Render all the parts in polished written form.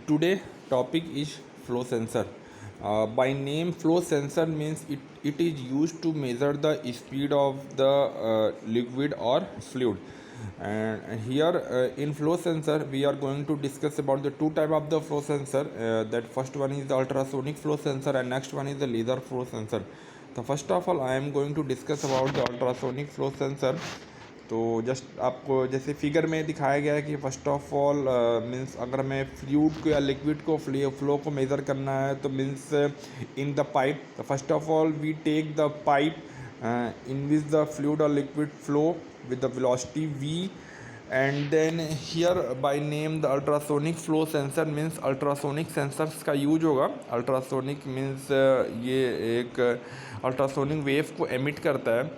Today topic is flow sensor. By name, flow sensor means it is used to measure the speed of the liquid or fluid. And here in flow sensor we are going to discuss about the two type of the flow sensor. That first one is the ultrasonic flow sensor and next one is the laser flow sensor. So first of all I am going to discuss about the ultrasonic flow sensor. तो just आपको जैसे figure में दिखाया गया है कि first of all means अगर हमें फ्लूइड को या लिक्विड को फ्लो को मेज़र करना है तो means in the pipe first of all we take the pipe in which the fluid और liquid flow with the velocity v and then here by name the ultrasonic flow sensor means ultrasonic sensors का use होगा. Ultrasonic means ये एक ultrasonic wave को emit करता है.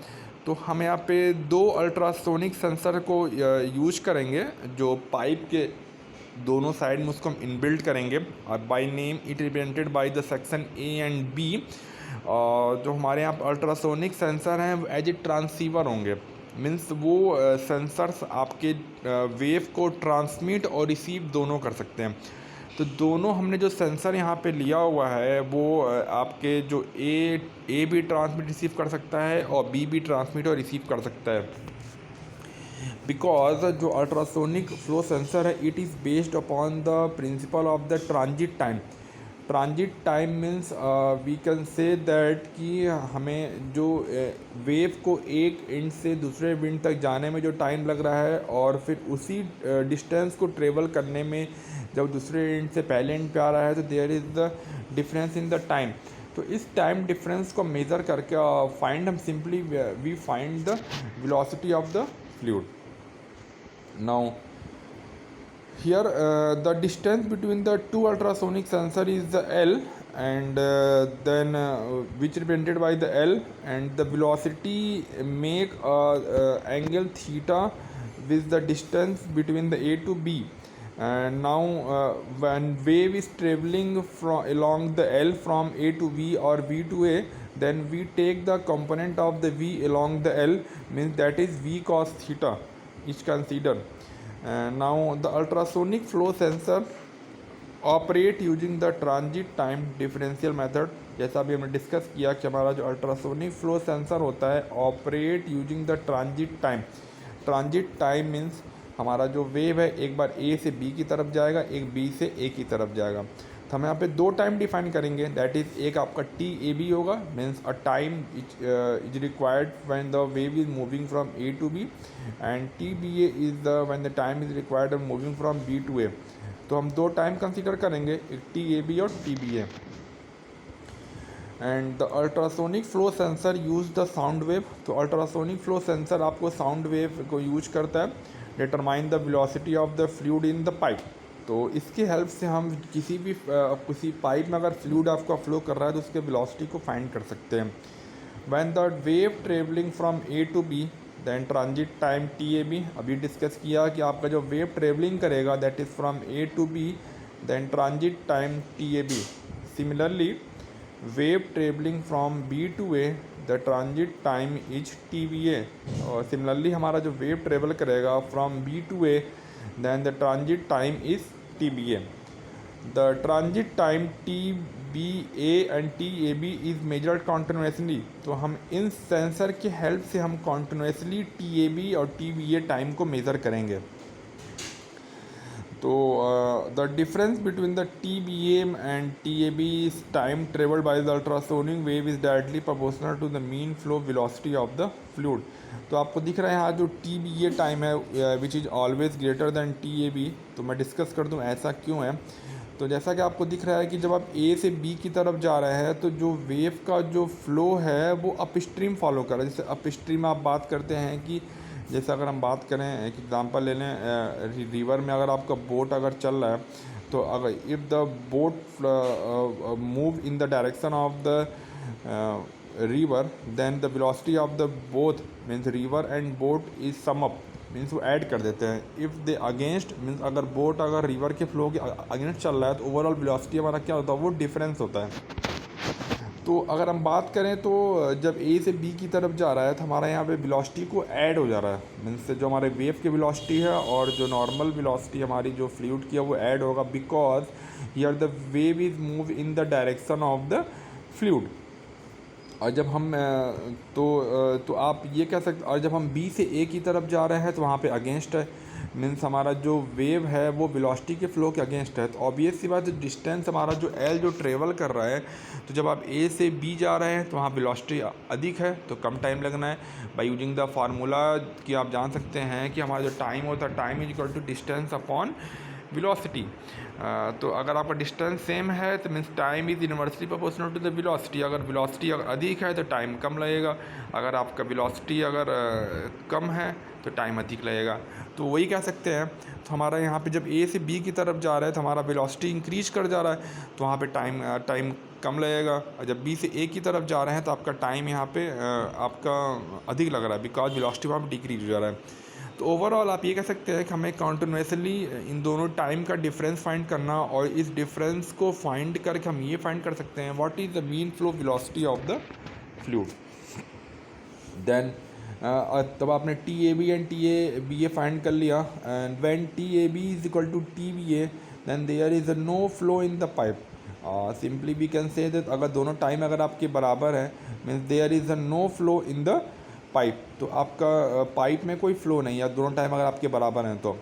तो हम यहाँ पे दो अल्ट्रासोनिक सेंसर को यूज करेंगे जो पाइप के दोनों साइड में उसको हम इनबिल्ट करेंगे और by name it represented by the section A and B. जो हमारे यहाँ अल्ट्रासोनिक सेंसर हैं एज ए ट्रांसीवर होंगे. मीन्स वो सेंसर्स आपके वेव को ट्रांसमिट और रिसीव दोनों कर सकते हैं. तो दोनों हमने जो सेंसर यहाँ पे लिया हुआ है वो आपके जो ए भी ट्रांसमिट रिसीव कर सकता है और बी भी ट्रांसमिट और रिसीव कर सकता है. बिकॉज जो अल्ट्रासोनिक फ्लो सेंसर है it is based upon the principle of the transit time. Transit time means we can say that कि हमें जो वेव को एक एंड से दूसरे विंड तक जाने में जो टाइम लग रहा है और फिर उसी डिस्टेंस को ट्रेवल करने में जब दूसरे एंड से पहले एंड पे आ रहा है तो there is the difference in the time. तो इस टाइम डिफरेंस को मेज़र करके फाइंड हम simply we find the velocity of the fluid. Now here the distance between the two ultrasonic sensor is the L and then which represented by the L and the velocity make angle theta with the distance between the A to B. And now when wave is traveling from along the L from A to V or V to A, then we take the component of the V along the L means that is V cos theta is considered. And now the ultrasonic flow sensor operate using the transit time differential method. जैसा अभी हमने discuss किया कि हमारा जो ultrasonic flow sensor होता है operate using the transit time. Transit time means हमारा जो वेव है एक बार ए से बी की तरफ जाएगा एक बी से ए की तरफ जाएगा. तो हम यहाँ पे दो टाइम डिफाइन करेंगे दैट इज़ एक आपका टी ए बी होगा means a time is required when the wave is moving from A to B and T B A is the when the time is required moving from B to A. तो हम दो time consider करेंगे एक T A B और T B A. And the ultrasonic flow sensor use the sound wave. तो ultrasonic flow sensor आपको sound wave को use करता है determine the velocity of the fluid in the pipe. तो इसकी हेल्प से हम किसी पाइप में अगर फ्लूइड आपका फ्लो कर रहा है तो उसके वेलोसिटी को फाइंड कर सकते हैं. When the wave travelling from A to B then transit time T A B. अभी डिस्कस किया कि आपका जो वेव ट्रेवलिंग करेगा that is from A to B then transit time T A B. Similarly wave travelling from B to A the transit time is T B A. और similarly हमारा जो wave travel करेगा from B to A then the transit time is TBA. The transit time TBA and TAB is measured continuously. तो हम इन sensor के help से हम continuously TAB और TBA टाइम को मेज़र करेंगे. तो the difference between the TBA and TAB is time traveled by the ultrasonic wave is directly proportional to the mean flow velocity of the fluid. तो आपको दिख रहा है यहाँ जो TBA टाइम है which is always greater than TAB. तो मैं डिस्कस कर दूँ ऐसा क्यों है. तो जैसा कि आपको दिख रहा है कि जब आप A से B की तरफ जा रहे हैं तो जो वेव का जो फ्लो है वो अप स्ट्रीम फॉलो कर रहा है. जैसे अप स्ट्रीम आप बात करते हैं कि जैसे अगर हम बात करें एक एग्जांपल ले लें रिवर में अगर आपका बोट अगर चल रहा है तो अगर if the boat move in the direction of the river then the velocity of the both means river and boat is sum up means वो ऐड कर देते हैं. इफ़ दे अगेंस्ट मीन्स अगर बोट अगर रिवर के flow के against चल रहा है तो ओवरऑल वेलोसिटी हमारा क्या होता है वो डिफरेंस होता है. तो अगर हम बात करें तो जब ए से बी की तरफ जा रहा है तो हमारा यहाँ पे वेलोसिटी को ऐड हो जा रहा है, मीन्स जो हमारे वेव की वेलोसिटी है और जो नॉर्मल वेलोसिटी हमारी जो फ्लूइड की है वो ऐड होगा, because here the wave is move in the direction of the fluid. और जब हम तो आप ये कह सकते, और जब हम बी से ए की तरफ जा रहे हैं तो वहाँ पे अगेंस्ट है, मीन्स हमारा जो वेव है वो वेलोसिटी के फ्लो के अगेंस्ट है। तो ऑब्वियस सी बात है, डिस्टेंस हमारा जो एल जो ट्रेवल कर रहा है, तो जब आप ए से बी जा रहे हैं तो वहाँ वेलोसिटी अधिक है तो कम टाइम लगना है। बाय यूजिंग द फार्मूला कि आप जान सकते हैं कि हमारा जो टाइम होता है, time is equal to distance upon velocity. तो अगर आपका डिस्टेंस सेम है तो means time is inversely proportional to the velocity. अगर वेलोसिटी अगर अधिक है तो टाइम कम लगेगा, अगर आपका वेलोसिटी अगर कम है तो टाइम अधिक लगेगा। तो वही कह सकते हैं। तो हमारा यहाँ पे जब ए से बी की तरफ जा रहा है तो हमारा वेलोसिटी इंक्रीज कर जा रहा है तो वहाँ पे टाइम कम लगेगा, और जब बी से ए की तरफ जा रहे हैं तो आपका टाइम यहाँ पे आपका अधिक लग रहा है, बिकॉज वेलोसिटी वहाँ पे डिक्रीज हो जा रहा है। तो ओवरऑल आप ये कह सकते हैं कि हमें कॉन्टिन्यूसली इन दोनों टाइम का डिफरेंस फाइंड करना, और इस डिफरेंस को फाइंड करके हम ये फाइंड कर सकते हैं what is the mean flow velocity of the fluid. Then तब आपने T A B and T A B A find कर लिया, and when T A B is equal to T B A then there is no flow in the pipe. Simply we can say that अगर दोनों time अगर आपके बराबर है means there is no flow in the pipe, तो आपका pipe में कोई फ्लो नहीं है दोनों टाइम अगर आपके बराबर हैं तो।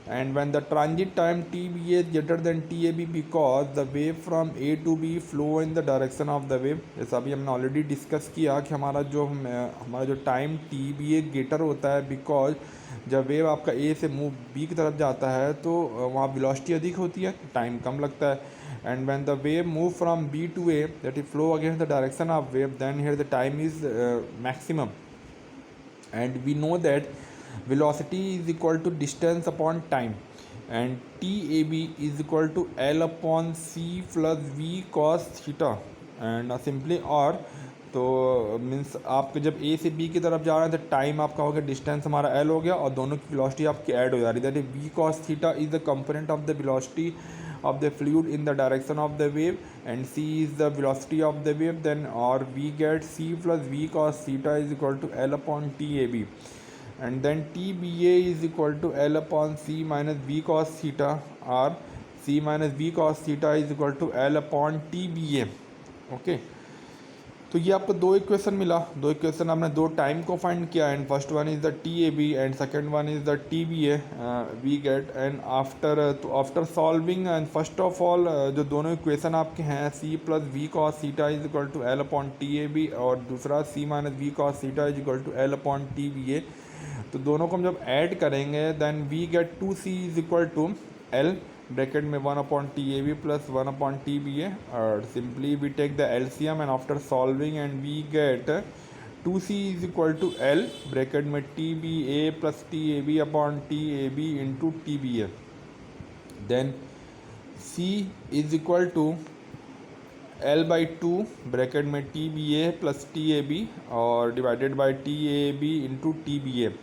And when the transit time T B A greater than T A B because the wave from A to B flow in the direction of the wave. जैसा अभी हमने ऑलरेडी डिस्कस किया कि हमारा जो time T B A greater होता है, because जब वेव आपका ए से मूव बी की तरफ जाता है तो वहाँ वेलोसिटी अधिक होती है, टाइम कम लगता है। And when the wave move from B to A, that is flow against the direction of wave, then here the time is maximum. And we know that velocity is equal to distance upon time, and TAB is equal to L upon C plus V cos theta, and simply और तो means आपके जब ए से B की तरफ जा रहे हैं तो टाइम आपका हो गया, डिस्टेंस हमारा एल हो गया, और दोनों की वेलोसिटी आपकी ऐड हो जा रही है, that is v cos theta is the component of the velocity of the fluid in the direction of the wave, and c is the velocity of the wave, then or we get c plus v cos theta is equal to L upon TAB, and then TBA is equal to L upon c minus v cos theta, or c minus v cos theta is equal to L upon TBA। Okay, तो ये आपको दो equation मिला, दो equation आपने दो time को find किया, and first one is the T A B and second one is the T B A we get. And after solving and first of all जो दोनों इक्वेशन आपके हैं c plus v cos theta is equal to L upon T A B, और दूसरा c minus v cos theta is equal to L upon T B A, तो दोनों को हम जब ऐड करेंगे then we get two c is equal to L bracket में 1 upon T A B plus 1 upon T B A, और simply we take the LCM and after solving and we get 2c is equal to L bracket में T B A plus T A B upon T A B into T B A, then c is equal to L by 2 bracket में T B A plus T A B और divided by T A B into T B A.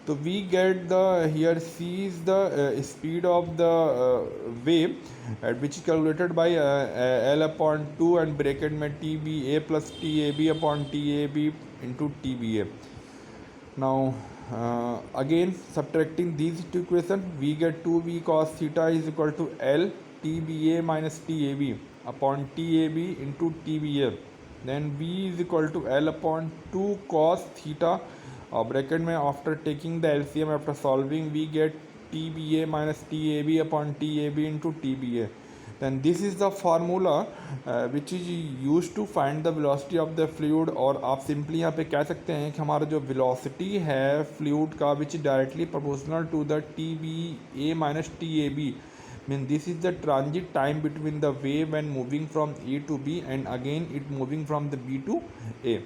तो we get the here c is the speed of the wave at which calculated by L upon 2 and bracket में T B A plus T A B upon T A B into T B A. Now again subtracting these two equation we get 2v cos theta is equal to L TBA minus TAB upon TAB into TBA, then v is equal to L upon 2 cos theta और bracket में after taking the LCM after solving we get TBA minus TAB upon TAB into TBA, then this is the formula which is used to find the velocity of the fluid। और आप simply यहाँ पे कह सकते हैं कि हमारा जो velocity है fluid का which is directly proportional to the TBA minus TAB, mean this is the transit time between the wave when moving from A to B and again it moving from the B to A।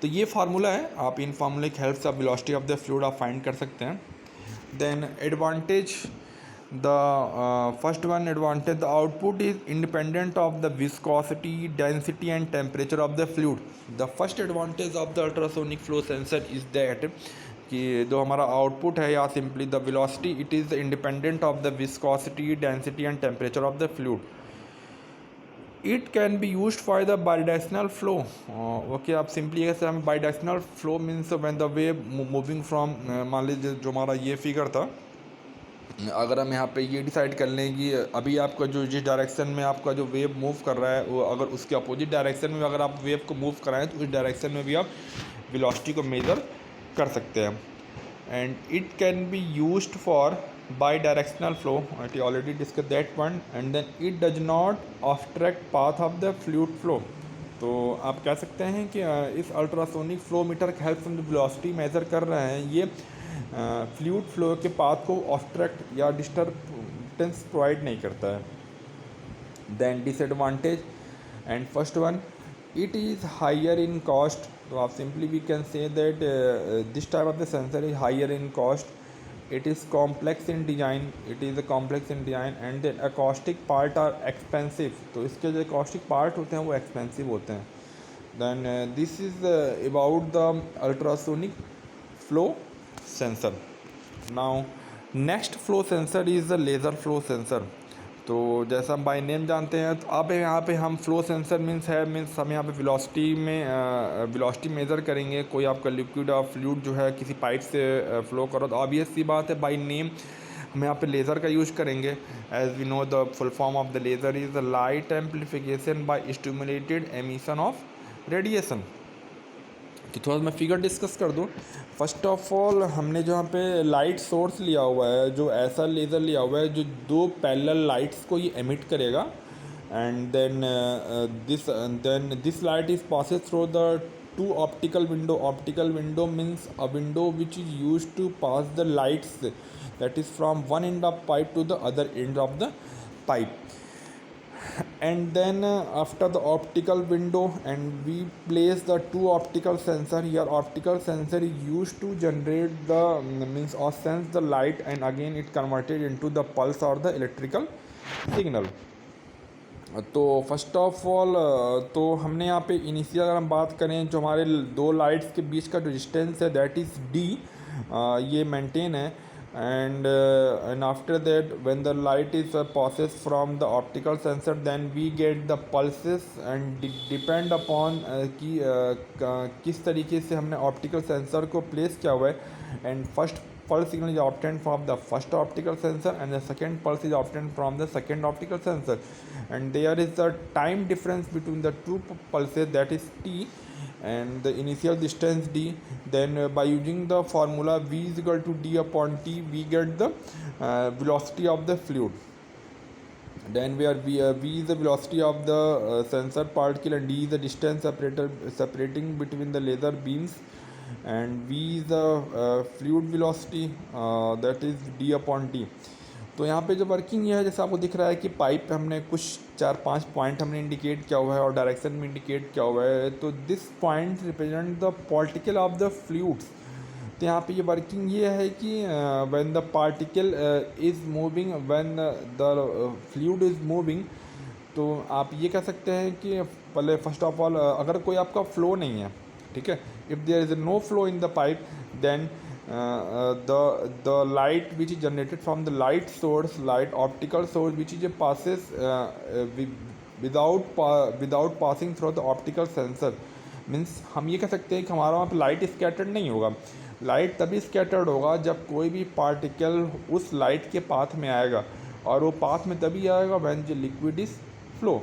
तो ये formula है, आप इन फार्मूले की help से आप velocity of the fluid आप find कर सकते हैं। Then advantage, the first one advantage, the output is independent of the viscosity density and temperature of the fluid. The first advantage of the ultrasonic flow sensor is that कि जो हमारा output है या simply the velocity it is independent of the viscosity density and temperature of the fluid. It can be use for the bidirectional flow. Okay, आप simply कह सकते हैं bidirectional flow means when the wave moving from, मान लीजिए जो हमारा ये figure था, अगर हम यहाँ पे ये डिसाइड कर लें कि अभी आपका जो जिस डायरेक्शन में आपका जो वेव मूव कर रहा है वो अगर उसके अपोजिट डायरेक्शन में अगर आप वेव को मूव कराएं तो उस डायरेक्शन में भी आप वेलोसिटी को मेज़र कर सकते हैं. And it can be used for bidirectional flow, I already discuss that one. And then it does not obstruct path of the fluid flow. तो आप कह सकते हैं कि इस अल्ट्रासोनिक फ्लो मीटर के हेल्प से जो वेलोसिटी मेज़र कर रहे हैं ये फ्लूइड फ्लो के पाथ को ऑब्स्ट्रक्ट या डिस्टर्बेंस प्रोवाइड नहीं करता है. Then disadvantage, and first one, it is higher in cost. तो आप simply we can say that this type of the sensor is higher in cost. It is complex in design, and then acoustic part are expensive. तो इसके जो acoustic part होते हैं वो expensive होते हैं. Then this is about the ultrasonic flow sensor. Now next flow sensor is the laser flow sensor. तो जैसा हम बाय नेम जानते हैं, तो अब यहाँ पे हम फ्लो सेंसर मीन्स हम यहाँ पे वेलोसिटी मेज़र करेंगे. कोई आपका लिक्विड और फ्लूइड जो है किसी पाइप से फ्लो करो तो ऑब्वियस सी बात है बाय नेम हम यहाँ पे लेज़र का यूज़ करेंगे. As we know the full form of the laser is the light amplification by stimulated emission of radiation. कि थोड़ा मैं फिगर डिस्कस कर दूँ. फर्स्ट ऑफ ऑल हमने जो यहाँ पे लाइट सोर्स लिया हुआ है, जो ऐसा लेज़र लिया हुआ है जो दो पैरेलल लाइट्स को ये एमिट करेगा. And then this light is passes through the two optical window. Optical window means a window which is use to pass the lights that is from one end of pipe to the other end of the pipe. And then after the optical window, and we place the two optical sensor here. Optical sensor is used to generate the means or sense the light, and again it converted into the pulse or the electrical signal. तो first of all तो हमने यहाँ पे initial अगर हम बात करें जो हमारे दो लाइट्स के बीच का जो डिस्टेंस है दैट इज़ डी, ये मेंटेन है. And after that when the light is passes from the optical sensor, then we get the pulses, and depend upon कि किस तरीके से हमने optical sensor को place किया हुआ है. And first pulse signal is obtained from the first optical sensor, and the second pulse is obtained from the second optical sensor. And there is a time difference between the two pulses, that is t, and the initial distance d. Then by using the formula v is equal to d upon t, we get the velocity of the fluid. Then where v is the velocity of the sensor particle, and d is the distance separating between the laser beams, and v is the fluid velocity, that is d upon t. तो यहाँ पे जो working ये है जैसे आपको दिख रहा है कि पाइप पे हमने कुछ 4-5 पॉइंट हमने इंडिकेट किया हुआ है और डायरेक्शन में इंडिकेट किया हुआ है. तो this point represent the particle of the fluids. तो यहाँ पे ये वर्किंग ये है कि when the particle is moving, when the fluid is moving, तो आप ये कह सकते हैं कि पहले फर्स्ट ऑफ ऑल अगर कोई आपका फ्लो नहीं है, ठीक है, if there is no flow in the pipe, then the light which is generated from the light optical source which is passes without passing through the optical sensor. Means हम ये कह सकते हैं कि हमारा वहाँ पे लाइट स्कैटर्ड नहीं होगा. लाइट तभी स्कैटर्ड होगा जब कोई भी पार्टिकल उस लाइट के पाथ में आएगा, और वो पाथ में तभी आएगा when the liquid is flow.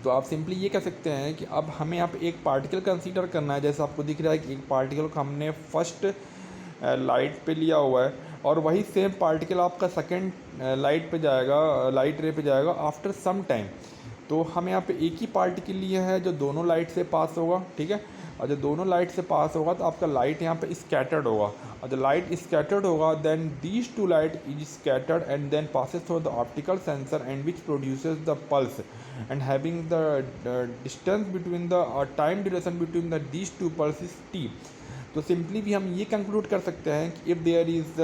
तो आप सिंपली ये कह सकते हैं कि अब हमें यहाँ पे एक पार्टिकल कंसीडर करना है. जैसे आपको दिख रहा है कि एक पार्टिकल को हमने फर्स्ट लाइट पे लिया हुआ है, और वही सेम पार्टिकल आपका सेकंड लाइट पे जाएगा, लाइट रे पे जाएगा आफ्टर सम टाइम. तो हम यहाँ पे एक ही पार्टिकल लिए है जो दोनों लाइट से पास होगा, ठीक है, और जब दोनों लाइट से पास होगा तो आपका लाइट यहाँ पे स्कैटर्ड होगा, और जब लाइट स्कैटर्ड होगा then these two light is scattered and then passes through the optical sensor and which produces the pulse, and having the distance between the time duration between the these two pulse is T. तो simply भी हम ये conclude कर सकते हैं कि if there is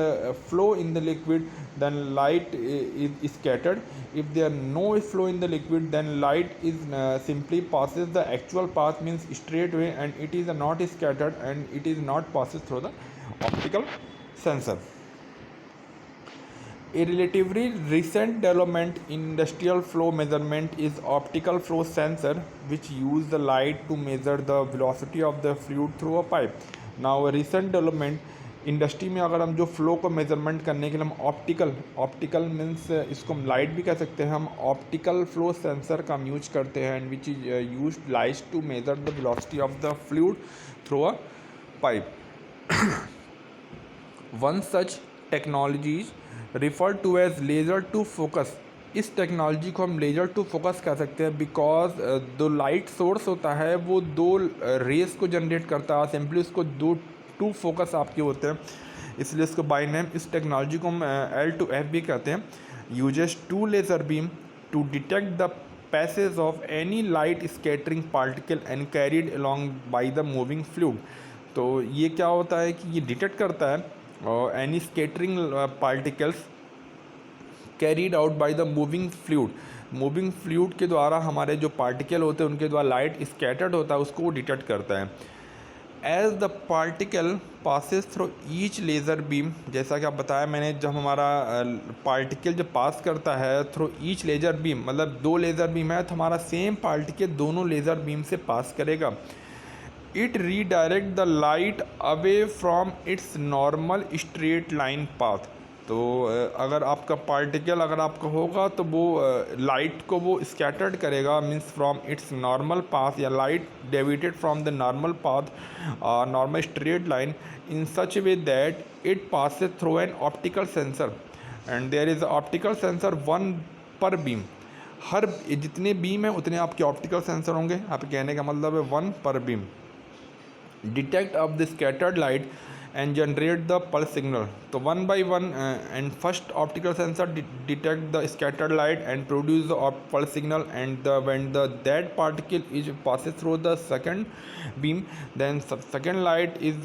flow in the liquid then light is scattered. If there no flow in the liquid then light is simply passes the actual path, means straight way, and it is not scattered and it is not passes through the optical sensor. A relatively recent development in industrial flow measurement is optical flow sensor, which use the light to measure the velocity of the fluid through a pipe. Now a recent development industry में अगर हम जो flow को measurement करने के लिए हम optical means इसको हम लाइट भी कह सकते हैं, हम ऑप्टिकल फ्लो सेंसर का हम यूज करते हैं and which is use light to measure the velocity of the fluid through a pipe. One such technologies refer to as laser two focus. इस टेक्नोलॉजी को हम लेज़र टू फोकस कह सकते हैं बिकॉज जो लाइट सोर्स होता है वो दो रेस को जनरेट करता है, सिंपली उसको दो टू फोकस आपके होते हैं, इसलिए इसको बाय नेम इस टेक्नोलॉजी को हम L2F भी कहते हैं. Uses two laser beam to detect the passage of any light scattering particle and carried along by the moving fluid. तो ये क्या होता है कि ये डिटेक्ट करता है और any scattering particles carried out by the moving fluid के द्वारा हमारे जो पार्टिकल होते हैं उनके द्वारा लाइट स्कैटर्ड होता है उसको वो डिटेक्ट करता है. As the particle passes through each laser beam, जैसा कि आप बताया मैंने, जब हमारा पार्टिकल जब पास करता है थ्रू ईच लेज़र बीम, मतलब दो लेज़र बीम है तो हमारा सेम पार्टिकल दोनों लेज़र बीम से पास करेगा. It redirect the light away from its normal straight line path. तो अगर आपका पार्टिकल अगर आपका होगा तो वो लाइट को वो स्कैटर्ड करेगा, means from its normal path, या light deviated from the normal path normal straight line in such way that it passes through an optical sensor and there is optical sensor one पर beam. हर जितने beam है उतने आपके optical sensor होंगे. आप कहने का मतलब है वन पर beam. Detect of the scattered light and generate the pulse signal. So one by one and first optical sensor detect the scattered light and produce the pulse signal, and when that particle is passes through the second beam, then second light is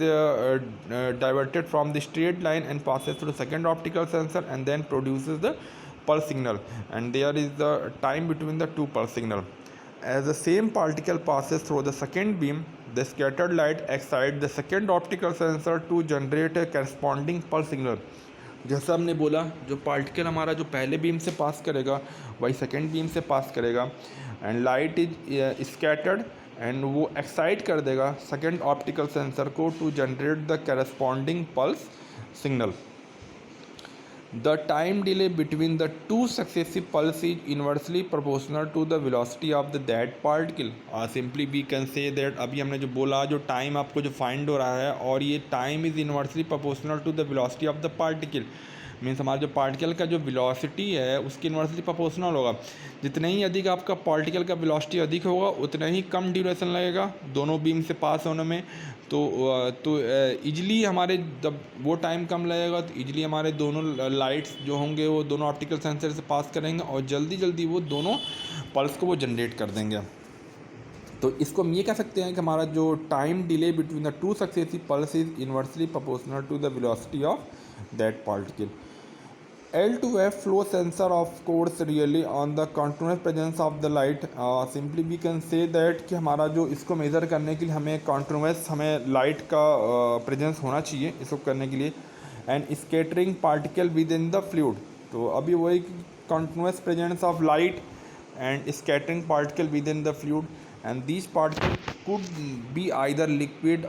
diverted from the straight line and passes through the second optical sensor and then produces the pulse signal, and there is the time between the two pulse signal. As the same particle passes through the second beam, the scattered light excites the second optical sensor to generate a corresponding pulse signal. जैसा हमने बोला, जो particle हमारा जो पहले beam से pass करेगा वही सेकेंड बीम से पास करेगा and light is scattered and वो एक्साइट कर देगा सेकेंड ऑप्टिकल सेंसर को to generate the corresponding pulse signal. The time delay between the two successive pulses is inversely proportional to the velocity of that particle. Simply we can say that अभी हमने जो बोला, जो time आपको जो find हो रहा है और ये time is inversely proportional to the velocity of the particle. Means हमारा जो पार्टिकल का जो वेलोसिटी है उसकी इन्वर्सली प्रोपोर्शनल होगा. जितना ही अधिक आपका पार्टिकल का वेलोसिटी अधिक होगा उतना ही कम ड्यूरेशन लगेगा दोनों बीम से पास होने में. तो ईजिली हमारे जब वो टाइम कम लगेगा तो ईजिली हमारे दोनों लाइट्स जो होंगे वो दोनों ऑप्टिकल सेंसर से पास करेंगे और जल्दी वो दोनों पल्स को वो जनरेट कर देंगे. तो इसको हम ये कह सकते हैं कि हमारा जो time delay between the two successive pulse is inversely proportional to the velocity of that particle. L2F flow sensor of course really on the continuous presence of the light. Simply we can say that कि हमारा जो इसको measure करने के लिए हमें continuous हमें light का प्रेजेंस होना चाहिए इसको करने के लिए and scattering particle with in the fluid. तो अभी वही continuous presence of light and scattering particle within the fluid, and these particles could be either liquid,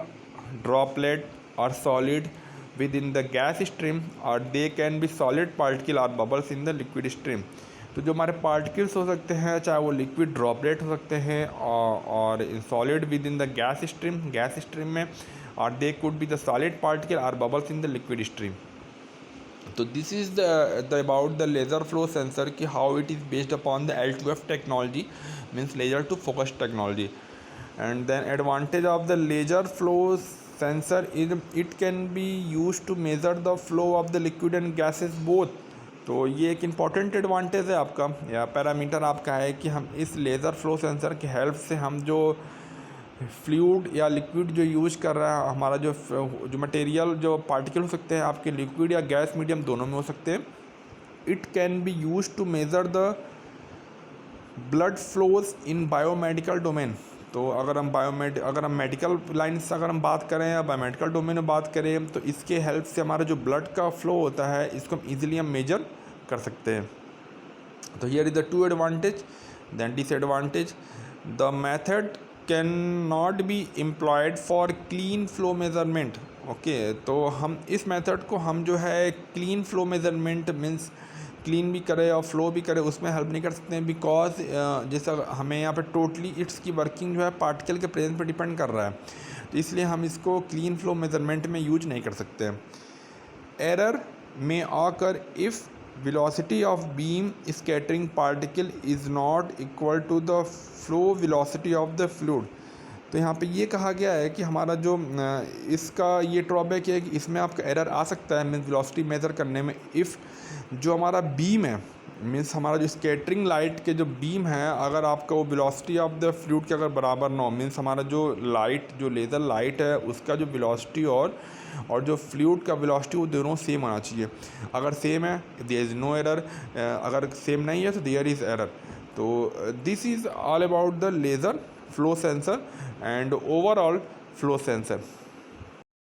droplet or solid within the gas stream, or they can be solid particle or bubbles in the liquid stream. तो जो हमारे particles हो सकते हैं चाहे वो liquid droplet हो सकते हैं और solid within the gas stream में, और they could be the solid particle और bubbles in the liquid stream. तो this is the about the laser flow sensor कि how it is based upon the L2F technology, means laser two focus technology. And then advantage of the laser flow sensor is it can be used to measure the flow of the liquid and gases both. तो ये एक important advantage है आपका या parameter आपका है कि हम इस लेज़र फ्लो सेंसर की हेल्प से हम जो फ्लूइड या लिक्विड जो यूज़ कर रहा है हमारा जो मटेरियल जो पार्टिकल हो सकते हैं आपके लिक्विड या गैस मीडियम दोनों में हो सकते हैं. It can be use to measure the blood flows in biomedical domain. तो अगर हम मेडिकल लाइन से अगर हम बात करें या बायोमेडिकल डोमेन में बात करें तो इसके हेल्प से हमारा जो ब्लड का फ्लो होता है इसको हम ईजिली हम मेजर कर सकते हैं। तो here is the two advantage then disadvantage. The method can not be employed for clean flow measurement. Okay, तो हम इस मेथड को हम जो है clean flow measurement means clean भी करे और फ्लो भी करे उसमें हेल्प नहीं कर सकते हैं, बिकॉज जैसा हमें यहाँ पे टोटली इट्स की वर्किंग जो है पार्टिकल के प्रेजेंस पर डिपेंड कर रहा है, तो इसलिए हम इसको क्लीन फ्लो मेजरमेंट में यूज नहीं कर सकते हैं। एरर में occur if velocity of beam scattering particle is not equal to the flow velocity of the fluid। तो यहाँ पे ये कहा गया है कि हमारा जो इसका ये ड्रॉबैक है कि इसमें आपका एरर आ सकता है मीन्स वेलोसिटी मेज़र करने में, इफ़ जो हमारा बीम है मीन्स हमारा जो स्कैटरिंग लाइट के जो बीम है अगर आपका वो वेलोसिटी ऑफ द फ्लूइड के अगर बराबर ना हो, मीन्स हमारा जो लाइट जो लेज़र लाइट है उसका जो वेलोसिटी और जो फ्लूइड का वेलोसिटी वो दोनों सेम होना चाहिए। अगर सेम है देयर इज़ नो एरर, अगर सेम नहीं है तो देयर इज़ एरर। तो this is all about the laser flow sensor and overall flow sensor।